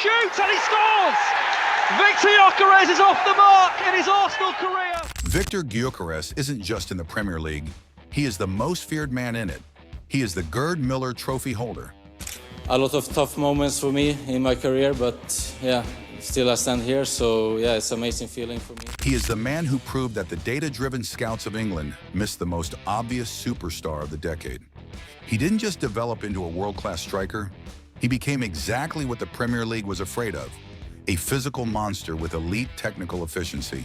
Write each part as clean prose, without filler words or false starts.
shoots and he scores! Viktor Gyökeres is off the mark in his Arsenal career. Viktor Gyökeres isn't just in the Premier League, he is the most feared man in it. He is the Gerd Müller Trophy holder. A lot of tough moments for me in my career, but yeah, still I stand here, so yeah, it's an amazing feeling for me. He is the man who proved that the data-driven scouts of England missed the most obvious superstar of the decade. He didn't just develop into a world-class striker, he became exactly what the Premier League was afraid of, a physical monster with elite technical efficiency.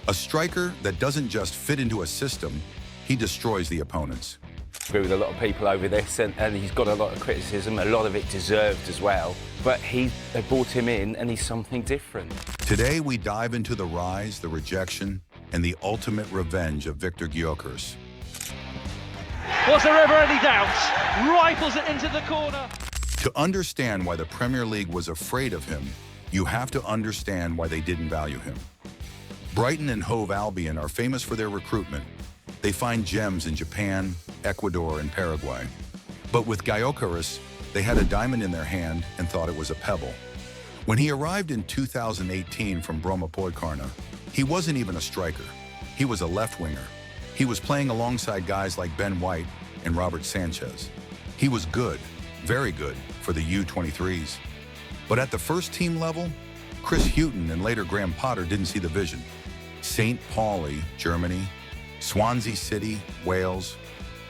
A striker that doesn't just fit into a system, he destroys the opponents. I agree with a lot of people over this, and he's got a lot of criticism, a lot of it deserved as well. But they brought him in, and he's something different. Today, we dive into the rise, the rejection, and the ultimate revenge of Viktor Gyökeres. Was there ever any doubt? Rifles it into the corner. To understand why the Premier League was afraid of him, you have to understand why they didn't value him. Brighton and Hove Albion are famous for their recruitment. They find gems in Japan, Ecuador, and Paraguay. But with Gyökeres, they had a diamond in their hand and thought it was a pebble. When he arrived in 2018 from Poacher, he wasn't even a striker. He was a left winger. He was playing alongside guys like Ben White and Robert Sanchez. He was good, very good, for the U23s. But at the first team level, Chris Hughton and later Graham Potter didn't see the vision. St. Pauli, Germany, Swansea City, Wales,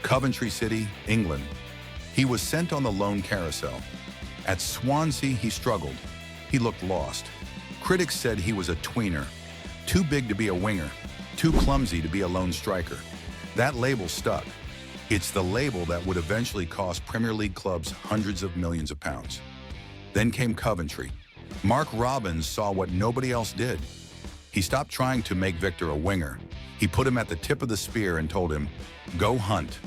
Coventry City, England. He was sent on the loan carousel. At Swansea, he struggled. He looked lost. Critics said he was a tweener, too big to be a winger, too clumsy to be a lone striker. That label stuck. It's the label that would eventually cost Premier League clubs hundreds of millions of pounds. Then came Coventry. Mark Robbins saw what nobody else did. He stopped trying to make Viktor a winger. He put him at the tip of the spear and told him, go hunt.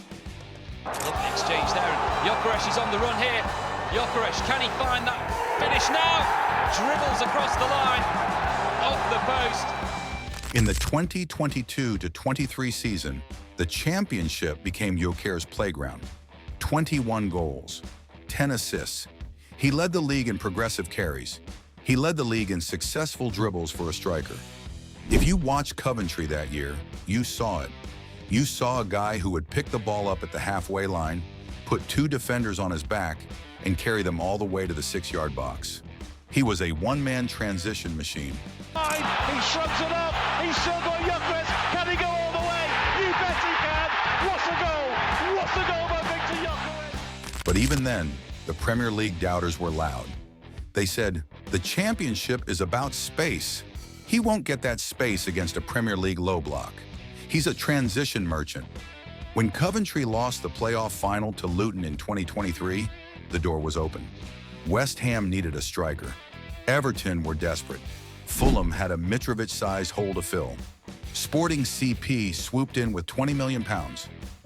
Look, exchange there. Gyökeres is on the run here. Gyökeres, can he find that finish now? Dribbles across the line, off the post. In the 2022-23 season, the championship became Gyökeres' playground. 21 goals, 10 assists. He led the league in progressive carries. He led the league in successful dribbles for a striker. If you watched Coventry that year, you saw it. You saw a guy who would pick the ball up at the halfway line, put two defenders on his back, and carry them all the way to the 6-yard box. He was a one-man transition machine. He shrugs it up. He's still got Gyökeres. Can he go all the way? You bet he can. What a goal! What a goal by Viktor Gyökeres! But even then, the Premier League doubters were loud. They said, the championship is about space. He won't get that space against a Premier League low block. He's a transition merchant. When Coventry lost the playoff final to Luton in 2023, the door was open. West Ham needed a striker. Everton were desperate. Fulham had a Mitrovic-sized hole to fill. Sporting CP swooped in with £20 million,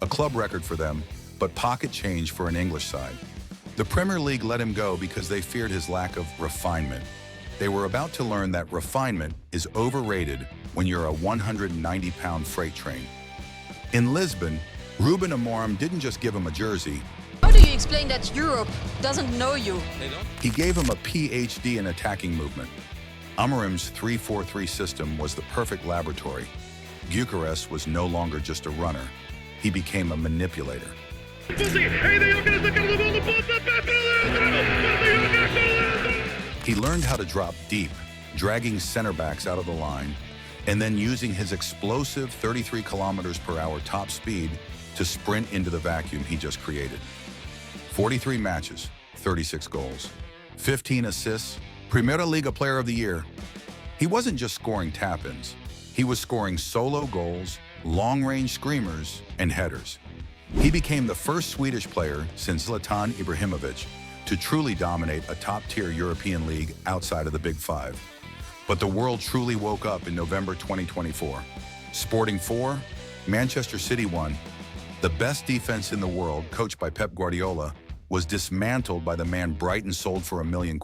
a club record for them, but pocket change for an English side. The Premier League let him go because they feared his lack of refinement. They were about to learn that refinement is overrated when you're a 190-pound freight train. In Lisbon, Rúben Amorim didn't just give him a jersey. How do you explain that Europe doesn't know you? He gave him a PhD in attacking movement. Amorim's 3-4-3 system was the perfect laboratory. Gyökeres was no longer just a runner. He became a manipulator. He learned how to drop deep, dragging center backs out of the line, and then using his explosive 33 kilometers per hour top speed to sprint into the vacuum he just created. 43 matches, 36 goals, 15 assists, Primera Liga Player of the Year. He wasn't just scoring tap-ins. He was scoring solo goals, long-range screamers, and headers. He became the first Swedish player since Zlatan Ibrahimovic to truly dominate a top-tier European league outside of the Big Five. But the world truly woke up in November 2024. Sporting 4, Manchester City 1. The best defense in the world, coached by Pep Guardiola, was dismantled by the man Brighton sold for £1 million.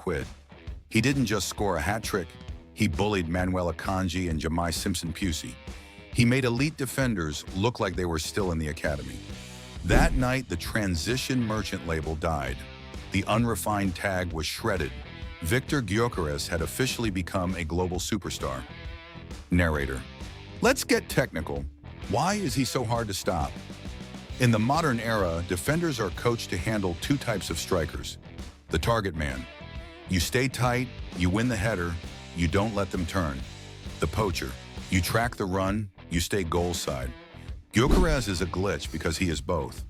He didn't just score a hat-trick, he bullied Manuel Akanji and Jamai Simpson-Pusey. He made elite defenders look like they were still in the academy. That night, the transition merchant label died. The unrefined tag was shredded. Viktor Gyökeres had officially become a global superstar. Narrator: let's get technical. Why is he so hard to stop? In the modern era, defenders are coached to handle two types of strikers. The target man. You stay tight, you win the header, you don't let them turn. The poacher. You track the run, you stay goal side. Gyökeres is a glitch because he is both.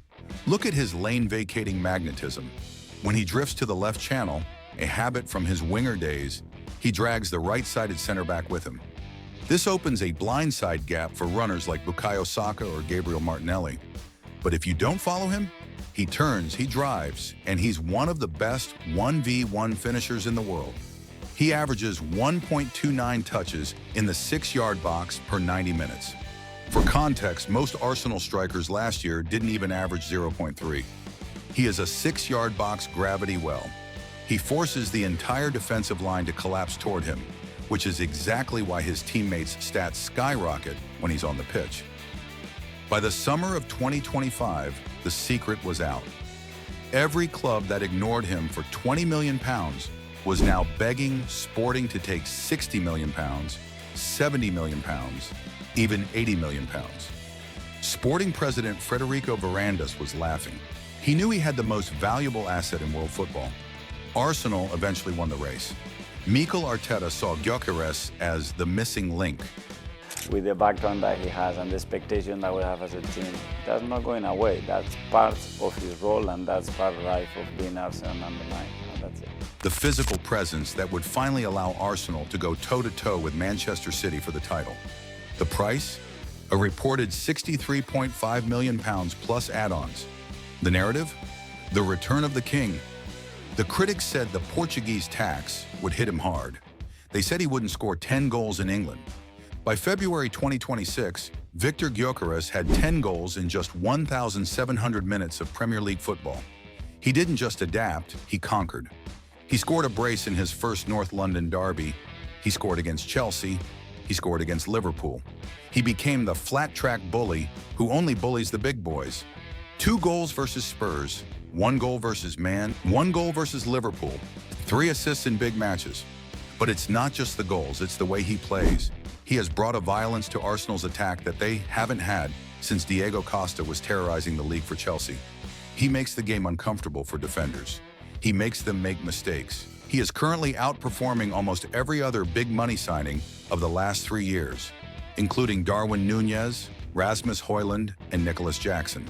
Look at his lane-vacating magnetism. When he drifts to the left channel, a habit from his winger days, he drags the right-sided center back with him. This opens a blindside gap for runners like Bukayo Saka or Gabriel Martinelli. But if you don't follow him, he turns, he drives, and he's one of the best 1v1 finishers in the world. He averages 1.29 touches in the 6-yard box per 90 minutes. For context, most Arsenal strikers last year didn't even average 0.3. He is a 6-yard box gravity well. He forces the entire defensive line to collapse toward him, which is exactly why his teammates' stats skyrocket when he's on the pitch. By the summer of 2025, the secret was out. Every club that ignored him for £20 million was now begging Sporting to take £60 million, £70 million, even £80 million. Sporting president Federico Varandas was laughing. He knew he had the most valuable asset in world football. Arsenal eventually won the race. Mikel Arteta saw Gyökeres as the missing link. With the background that he has and the expectation that we have as a team, that's not going away. That's part of his role and that's part of life of being Arsenal number 9. And that's it. The physical presence that would finally allow Arsenal to go toe-to-toe with Manchester City for the title. The price? A reported £63.5 million plus add-ons. The narrative? The return of the king. The critics said the Portuguese tax would hit him hard. They said he wouldn't score 10 goals in England. By February 2026, Viktor Gyökeres had 10 goals in just 1,700 minutes of Premier League football. He didn't just adapt, he conquered. He scored a brace in his first North London derby. He scored against Chelsea. He scored against Liverpool. He became the flat-track bully who only bullies the big boys. 2 goals versus Spurs, 1 goal versus Man, 1 goal versus Liverpool, 3 assists in big matches. But it's not just the goals, it's the way he plays. He has brought a violence to Arsenal's attack that they haven't had since Diego Costa was terrorizing the league for Chelsea. He makes the game uncomfortable for defenders. He makes them make mistakes. He is currently outperforming almost every other big money signing of the last 3 years, including Darwin Núñez, Rasmus Højlund, and Nicholas Jackson.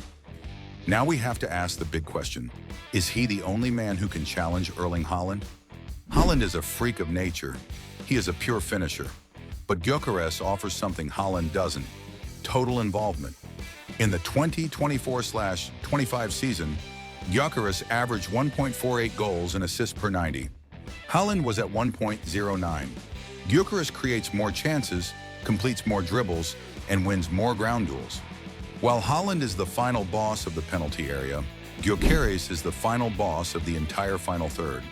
Now we have to ask the big question. Is he the only man who can challenge Erling Haaland? Haaland is a freak of nature. He is a pure finisher. But Gyökeres offers something Haaland doesn't: total involvement. In the 2024/25 season, Gyökeres averaged 1.48 goals and assists per 90. Haaland was at 1.09. Gyökeres creates more chances, completes more dribbles, and wins more ground duels. While Haaland is the final boss of the penalty area, Gyökeres is the final boss of the entire final third.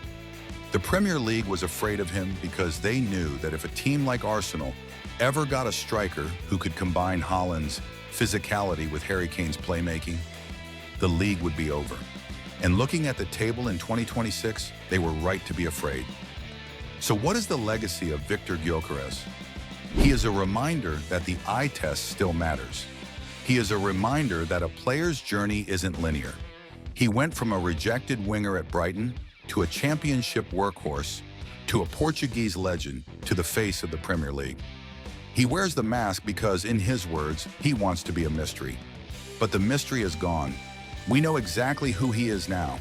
The Premier League was afraid of him because they knew that if a team like Arsenal ever got a striker who could combine Haaland's physicality with Harry Kane's playmaking, the league would be over. And looking at the table in 2026, they were right to be afraid. So what is the legacy of Viktor Gyökeres? He is a reminder that the eye test still matters. He is a reminder that a player's journey isn't linear. He went from a rejected winger at Brighton to a championship workhorse, to a Portuguese legend, to the face of the Premier League. He wears the mask because, in his words, he wants to be a mystery. But the mystery is gone. We know exactly who he is now.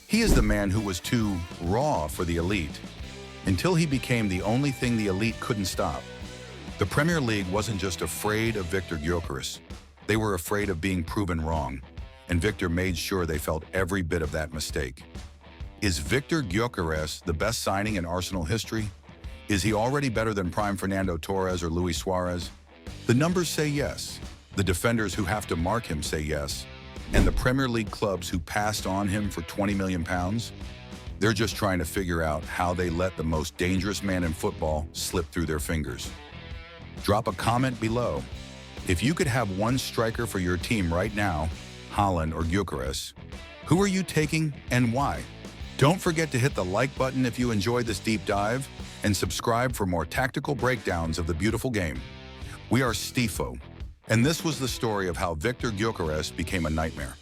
He is the man who was too raw for the elite, until he became the only thing the elite couldn't stop. The Premier League wasn't just afraid of Viktor Gyökeres. They were afraid of being proven wrong, and Viktor made sure they felt every bit of that mistake. Is Viktor Gyökeres the best signing in Arsenal history? Is he already better than prime Fernando Torres or Luis Suarez? The numbers say yes. The defenders who have to mark him say yes. And the Premier League clubs who passed on him for £20 million, they're just trying to figure out how they let the most dangerous man in football slip through their fingers. Drop a comment below. If you could have one striker for your team right now, Haaland or Gyökeres, who are you taking and why? Don't forget to hit the like button if you enjoyed this deep dive, and subscribe for more tactical breakdowns of the beautiful game. We are Stifo, and this was the story of how Viktor Gyökeres became a nightmare.